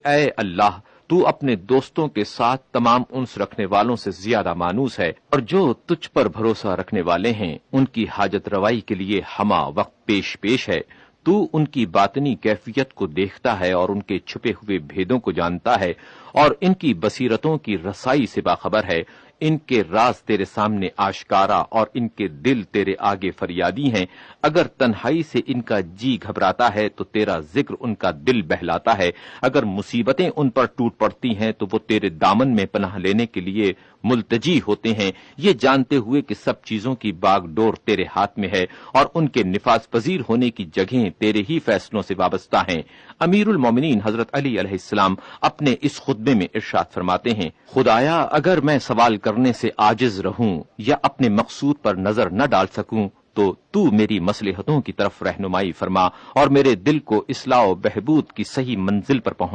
اے اللہ تو اپنے دوستوں کے ساتھ تمام انس رکھنے والوں سے زیادہ مانوس ہے، اور جو تجھ پر بھروسہ رکھنے والے ہیں ان کی حاجت روائی کے لیے ہمہ وقت پیش ہے۔ تو ان کی باطنی کیفیت کو دیکھتا ہے اور ان کے چھپے ہوئے بھیدوں کو جانتا ہے، اور ان کی بصیرتوں کی رسائی سے باخبر ہے۔ ان کے راز تیرے سامنے آشکارا اور ان کے دل تیرے آگے فریادی ہیں۔ اگر تنہائی سے ان کا جی گھبراتا ہے تو تیرا ذکر ان کا دل بہلاتا ہے۔ اگر مصیبتیں ان پر ٹوٹ پڑتی ہیں تو وہ تیرے دامن میں پناہ لینے کے لیے ملتجی ہوتے ہیں، یہ جانتے ہوئے کہ سب چیزوں کی باغ ڈور تیرے ہاتھ میں ہے اور ان کے نفاذ پذیر ہونے کی جگہیں تیرے ہی فیصلوں سے وابستہ ہیں۔ امیر المومنین حضرت علی علیہ السلام اپنے اس خطبے میں ارشاد فرماتے ہیں، خدایا اگر میں سوال کرنے سے عاجز رہوں یا اپنے مقصود پر نظر نہ ڈال سکوں تو میری مصلحتوں کی طرف رہنمائی فرما اور میرے دل کو اصلاح و بہبود کی صحیح منزل پر پہنچا۔